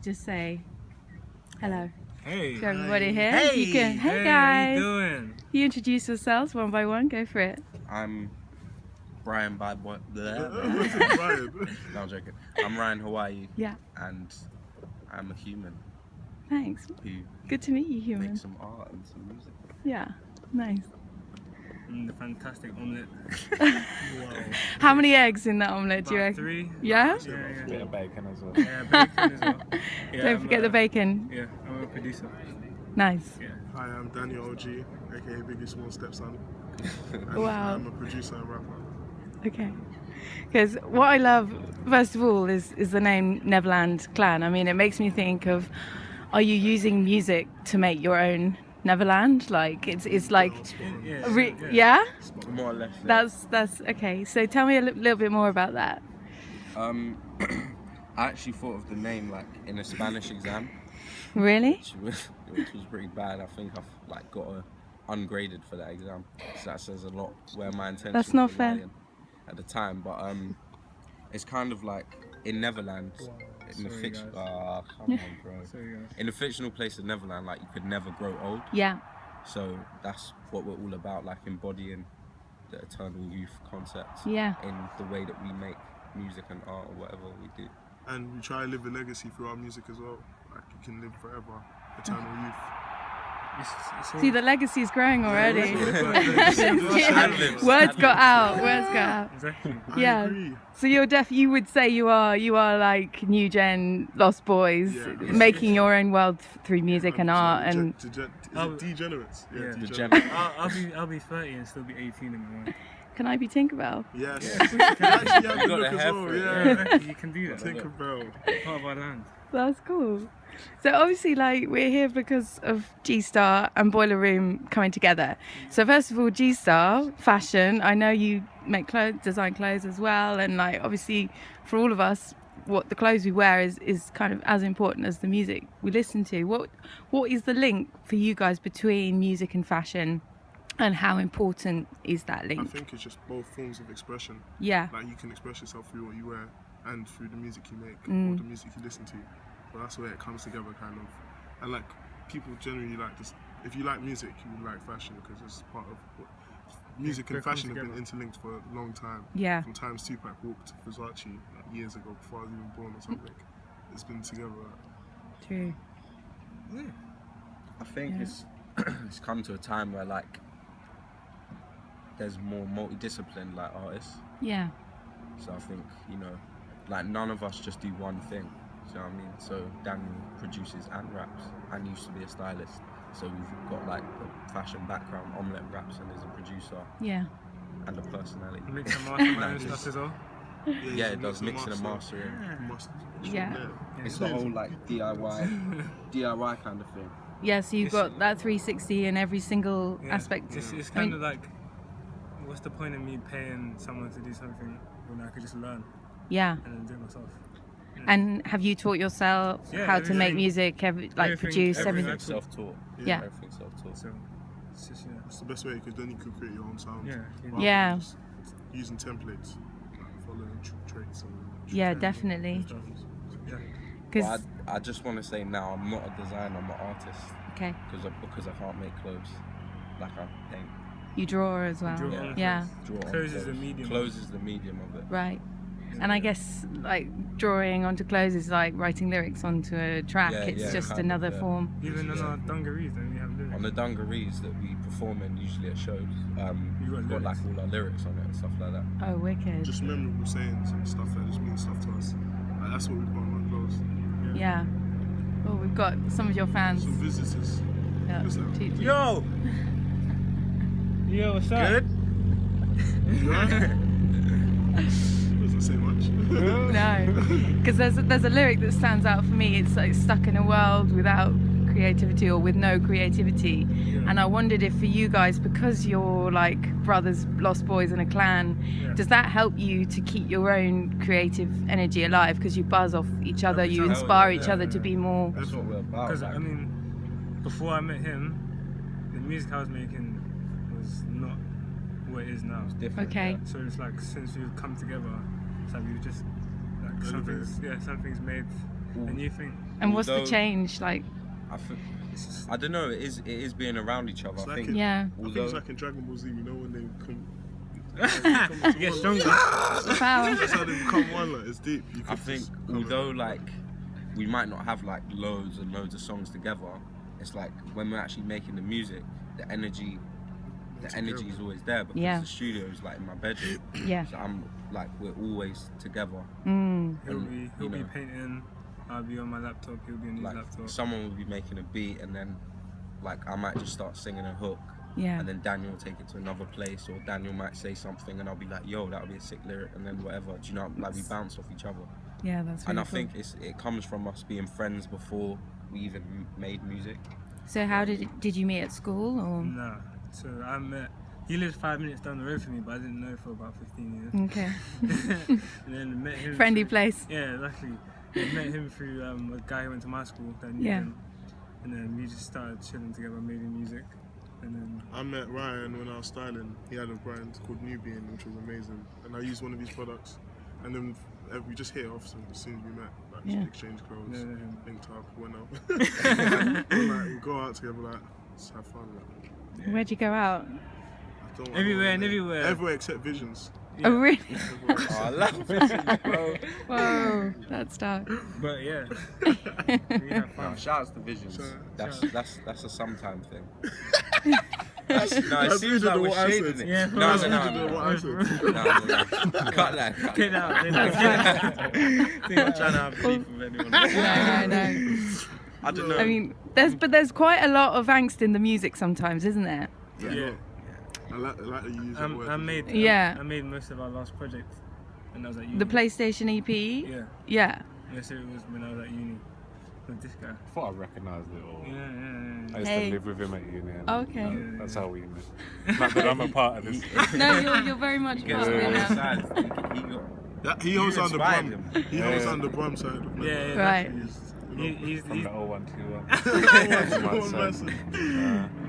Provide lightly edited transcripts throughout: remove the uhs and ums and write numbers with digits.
just say hello Hey. to everybody here. Hey. You can, hey Hey, guys. how you doing? You introduce yourselves one by one. Go for it. I'm Brian by what? No, I'm joking. I'm Ryan Hawaii. Yeah. And I'm a human Thanks. who Good to meet you, human. makes some art and some music. Yeah. Nice. The fantastic omelette. How many eggs in that omelette, do you About reckon? 3. Yeah? Yeah. Bit of bacon as well. Yeah, bacon as well. Yeah, Don't forget the bacon. Yeah, I'm a producer. Nice. Yeah. Hi, I'm Daniel OG, aka Biggie Small Stepson. And Wow. I'm a producer and rapper. Okay. Because what I love, first of all, is the name Neverland Clan. I mean, it makes me think of, are you using music to make your own Neverland? Like, it's like, yeah? More or less. Yeah. That's okay. So tell me a little bit more about that. I actually thought of the name like in a Spanish exam, Really? which was pretty bad. I think I've like got ungraded for that exam. So that says a lot where my intention. That's not fair. At the time, but it's kind of like in Neverland, in the Sorry, fiction. guys. Come on, bro. Sorry, guys. In the fictional place of Neverland, like you could never grow old. Yeah. So that's what we're all about, like embodying the eternal youth concept. Yeah. In the way that we make music and art or whatever we do. And we try to live a legacy through our music as well. Like you can live forever, eternal youth. It's all, See, the legacy is growing already. Yeah. Words got out. Words got out. exactly. Yeah. agree. So you would say you are like new gen Lost Boys, Yeah. making your own world through music and art and Degenerates. Yeah, Yeah. degenerates. I'll be 30 and still be 18 in my mind. can I be Tinkerbell? Yes. You can actually have You a got look the as hair well. for it. Yeah. Exactly, you can do that. Tinkerbell. Part of our land. That's cool. So obviously, like, we're here because of G-Star and Boiler Room coming together. So first of all, G-Star fashion. I know you make design clothes as well, and like obviously for all of us, what the clothes we wear is kind of as important as the music we listen to. What is the link for you guys between music and fashion, and how important is that I link? think it's just both forms of expression. Yeah. Like you can express yourself through what you wear and through the music you make or the music you listen to. But that's where it comes together, kind of. And like people generally like this. If you like music, you will like fashion because it's part of what music and They come fashion have been together. interlinked for a long time. Yeah. From times Tupac walked Versace like years ago before I was even born or something. It's been together. True. I think Yeah. it's come to a time where like there's more multidisciplined like artists. Yeah. So I think, like none of us just do one thing. So I mean, so Daniel produces and raps and used to be a stylist. So we've got like the fashion background, Omelette raps and is a producer Yeah. and a personality. Mix and master my own stuff as well. Yeah, it does mixing and mastering. Yeah. It's the whole like DIY kind of thing. Yeah, so you've got that 360 in every single Yeah. aspect. It's I kind mean, of like, what's the point of me paying someone to do something when I could just learn yeah. and then do it myself? And have you taught yourself Yeah, how to make everything- music, produce everything? Everything self-taught. Yeah. Everything self-taught. So it's just It's the best way because then you can create your own sound. Yeah. rather than Yeah. just using templates, like following traits. And Yeah, definitely. yeah. Because But I just want to say now, I'm not a designer, I'm an artist okay, because I can't make clothes. Like I paint, you draw as well. draw Yeah. on Yeah, draw. on Clothes is the medium. Clothes is the medium of it. right. And I guess like drawing onto clothes is like writing lyrics onto a track. Yeah, It's yeah, just kind of, another yeah. form. Even on our dungarees, don't we have lyrics? On the dungarees that we perform in, usually at shows, You got we've got like lyrics. all our lyrics on it and stuff like that. Oh, wicked. just memorable sayings and stuff that just mean stuff to us. Like, that's what we put on our clothes. Yeah. Well, we've got some of your fans. Some visitors. Yeah. Who's that? Yo! Yo, what's up? Good? Doesn't say much. No, because there's a lyric that stands out for me. It's like stuck in a world without creativity or with no creativity. And I wondered if for you guys, because you're like brothers, lost boys in a clan, does that help you to keep your own creative energy alive? Because you buzz off each other, you Hell inspire yeah, each yeah, other to be more. That's what we're about. Because like, I mean, before I met him, the music I was making was not what it is now. it's different. Okay. yeah. So it's like since we've come together, it's like we've just like something's made a new thing. And what's the Although- change like? I don't know. It is being around each other. It's I like think. in- Yeah. I think it's Although like in Dragon Ball Z, you know when they come. You get stronger. Wow. That's how they become one. Like it's deep. You I could think just come although around. like we might not have like loads and loads of songs together, it's like when we're actually making the music, the energy is always there because Yeah. the studio is like in my bedroom. Yeah. So I'm like we're always together. He'll be You know. painting. I'll be on my laptop. He'll be on his Like laptop. someone will be making a beat and then like I might just start singing a hook. Yeah. And then Daniel will take it to another place, or Daniel might say something, and I'll be like, "Yo, that would be a sick lyric," and then whatever. Do you know? Like we bounce off each other, Yeah, that's really and I cool. think it comes from us being friends before we even made music. So how did you meet at school or? Nah. So I met. He lives 5 minutes down the road from me, but I didn't know for about 15 years. Okay. And then met him. Friendly through- place. Yeah, exactly. I met him through a guy who went to my school that knew Yeah. him. And then we just started chilling together, making music. And then I met Ryan when I was styling. He had a brand called Nubian, which was amazing, and I used one of his products. And then we just hit it off as soon as we met. Like Yeah. just exchanged clothes, Yeah. linked up, went out. Like, we go out together, like just have fun. Like. Where'd you go out? I don't Everywhere know, and everywhere. Everywhere except Visions. yeah. Oh really? Everywhere Oh, I love it, bro. Whoa, that's dark. But yeah, we have No, fun. shout outs to Visions. Shout That's a sometime thing. No, it That's seems really like what we're I shading said. it. Yeah, No, for no, real. no, What I said. no. Cut that. Cut Get that. out. Get out. I'm not trying to have beef with anyone. No. I don't know. I mean, there's quite a lot of angst in the music sometimes, isn't there? Yeah. I like that you use that word. I made. Yeah. I made most of our last project, and I was at uni. The PlayStation EP. Yeah. Yeah. Yes, it was when I was at uni with this guy. I thought I recognised it all. Yeah. I used Hey. to live with him at uni. And Okay. That's how we met. Not that I'm a part of this. No, you're very much He part gets of on it the now. side. He got. He holds on the inspired brum. him. He holds on the brum side. Yeah. Right. He's From the 0121.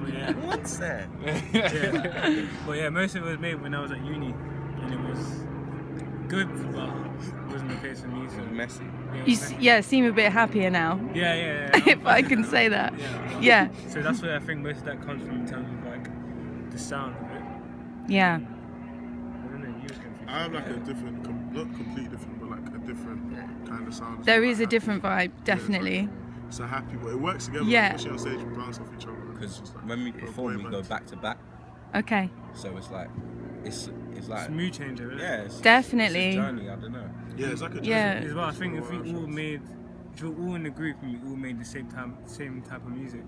but yeah. What's that? Yeah. But yeah, most of it was made when I was at uni, and it was good, but it wasn't the case for me. So Messy. Seem a bit happier now. Yeah. If I can say that. Yeah. So that's where I think most of that comes from in terms of like the sound of it. Yeah. I don't know. You was confused. I have like a different, not completely different, but like a different kind of sound. There Like is a happy. different vibe, definitely. It's a happy, but it works together. Yeah. Especially on stage, we bounce off each other. Because It's like when we a perform, boy we go band. back to back. Okay. So it's like, it's like, It's a mood changer, isn't it? yeah, it's Definitely. It's a journey. I don't know. Yeah, it's like a Yeah. As well, I think if we all in the group and we all made the same type of music,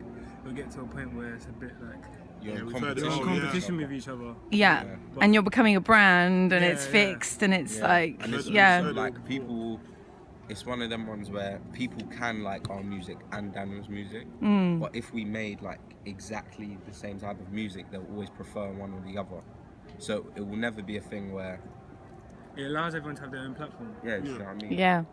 we'll get to a point where it's a bit like You're Yeah, in we've heard it in all, competition with each other. Yeah. Yeah. And you're becoming a brand and Yeah, it's yeah. fixed and it's Yeah. like, And it's yeah. also like people. It's one of them ones where people can like our music and Daniel's music, but if we made like exactly the same type of music, they'll always prefer one or the other. So it will never be a thing where, It allows everyone to have their own platform, yeah, you know what I mean? Yeah.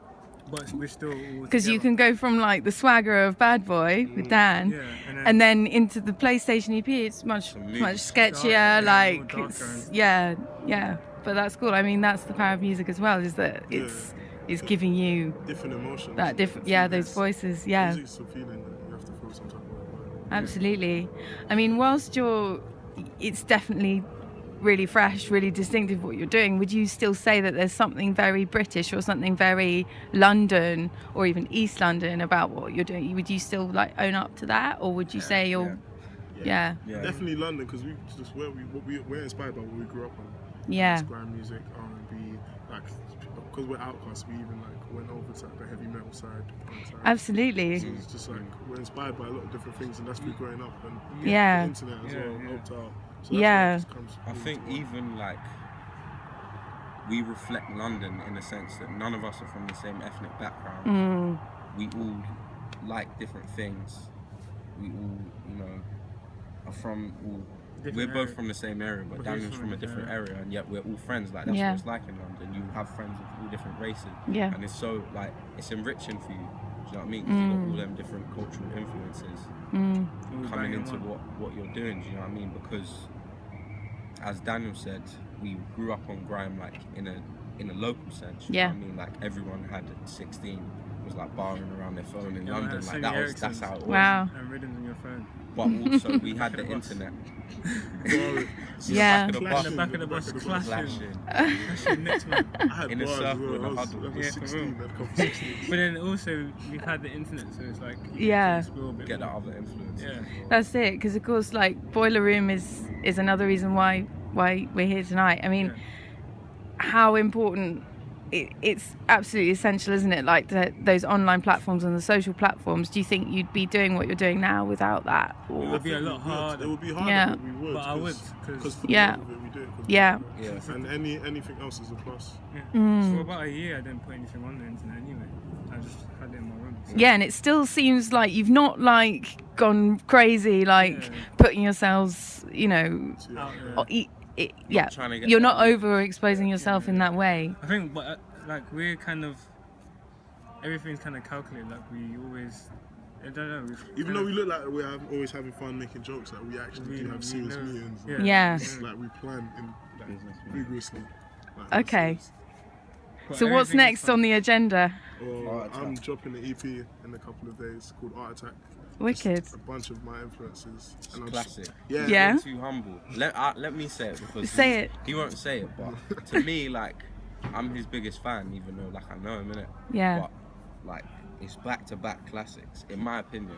but we're still all Because you together. can go from like the swagger of Bad Boy with Dan, Yeah, and then into the PlayStation EP, it's much Some mood. sketchier. Darker, Like, more it's, darker. yeah. But that's cool. I mean, that's the power of music as well. Is that it's giving you different emotions. that different, those voices. Yeah, Music's a feeling that you have to feel some type of way. absolutely. I mean, whilst it's definitely really fresh, really distinctive what you're doing. Would you still say that there's something very British or something very London or even East London about what you're doing? Would you still like own up to that, or would you say you're, yeah, Definitely London, because we just we're inspired by what we grew up on. yeah, Grime music, R&B, like because we're outcasts, we even like went over to the heavy metal side, punk side. absolutely, So it's just like we're inspired by a lot of different things, and that's through growing up and Yeah. the internet as well helped out. So that's Yeah. where it just comes I think even like we reflect London in the sense that none of us are from the same ethnic background. We all like different things. We all, are from all. Different we're both area. from the same area, but But Daniel's he's from a from different different area, and yet we're all friends. Like that's Yeah. what it's like in London. You have friends of all different races, Yeah. and it's so like it's enriching for you. Do you know what I mean? Because you got all them different cultural influences All coming bang in into one. what you're doing. Do you know what I mean? Because as Daniel said, we grew up on grime like in a local sense. You Yeah. know what I mean? Like everyone had 16 was like barring around their phone in Yeah, London. Sony Like that's Ericsson's. how it was. Wow. And rhythms on your phone. But also we had the internet. Yeah. Back of the In bus, the back of the bus, clashing. flashing Clashing next man. I had in a bars as circle well. in a I was huddle. level Yeah, for 16. real. I'd come from 16. But then also we've had the internet, so it's like you Yeah. get to explore a bit get that more. other influence. Yeah. That's it, because of course, like Boiler Room is another reason why we're here tonight. I mean, how important it's absolutely essential, isn't it? Like those online platforms and the social platforms. Do you think you'd be doing what you're doing now without that? It Or, would be a I think lot we would. harder. It would be harder, Yeah. but we would. But I would, because 'cause- for the Yeah. love of it, we do it. 'cause Yeah. we love it. Yeah. And anything else is a plus. Mm. For about a year, I didn't put anything on the internet anyway. I just had it in my room. So. yeah, and it still seems like you've not like gone crazy, like Yeah. putting yourselves, you know, So, Out yeah. there. yeah, trying to get you're not that- overexposing yourself in that way. I think, but like we're kind of everything's kind of calculated. Like we always, I don't know. Even though we look like we're always having fun making jokes, like we actually do have serious know. meetings. Yeah. Yeah. It's like we plan in like, vigorously. Like, Okay. But So what's everything is next fun. on the agenda? Or Art I'm Attack. dropping an EP in a couple of days called Art Attack. Wicked. Just a bunch of my influences. And I'm Classic. Yeah. Yeah. He's too humble. Let me say it because Say it. He won't say it, but to me, like, I'm his biggest fan, even though like I know him, innit? Yeah. But like, it's back-to-back classics, in my opinion.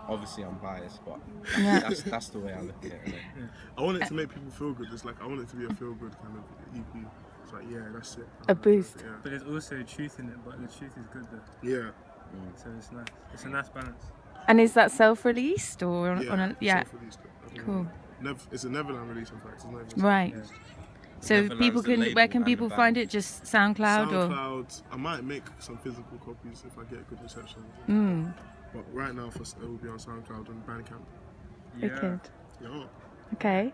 Obviously, I'm biased, but Yeah. that's the way I look at it. Innit? I want it to make people feel good. It's like I want it to be a feel good kind of EP. It's like yeah, that's it. A boost. Yeah. But there's also truth in it. But the truth is good though. Yeah. So it's nice. It's a nice balance. And is that self-released or on a yeah? Self-released. Cool. It's a Neverland release, in fact. It's not even Right. Yeah. So Neverland's people the can label where can and the people band. find it? Just SoundCloud, or SoundCloud. I might make some physical copies if I get good reception. mm, But right now, it will be on SoundCloud and Bandcamp. wicked. Yeah. Okay.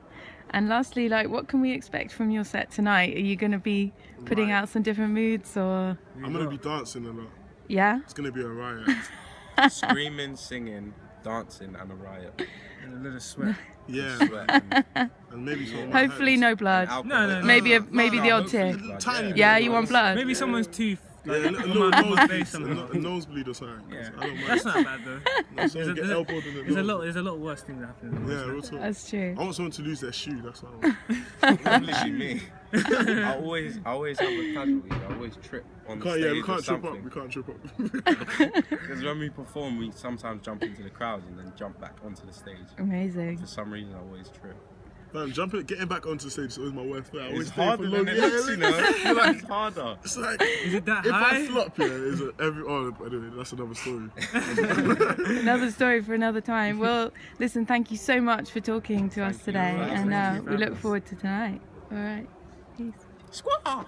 And lastly, like, what can we expect from your set tonight? Are you going to be putting Right. out some different moods, or I'm gonna be dancing a lot. yeah? It's gonna be a riot. Screaming, singing, dancing, and a riot. And a little sweat. Yeah. Sweat and And maybe some of my Hopefully, hands. no blood. alcohol. No. Maybe no, maybe no, the odd hopefully tear. blood, Tiny bit. Yeah, you want blood? Maybe someone's tooth. Yeah, Like, a little on my face nosebleed, somehow. a nosebleed or something. Yeah. I don't mind. That's not bad though. No, someone get elbowed in the There's a nose. lot. There's a lot worse things that happen. Yeah, real talk. That's true. I want someone to lose their shoe. That's what I want. Literally me. I always have a casualty. I always trip on the Can't, stage yeah, we can't or trip up. something. We can't trip up. Because when we perform, we sometimes jump into the crowd and then jump back onto the stage. Amazing. For some reason, I always trip. Man, getting back onto the stage is always my worst thing. I always It's stay harder for than long. it looks, you know. like, It's harder. it's like Is it that if high? I flop, yeah, it's anyway, that's another story. Another story for another time. Well, listen, thank you so much for talking to us you. today, Thank and you for we look having us. forward to tonight. All right. Peace. Squaw!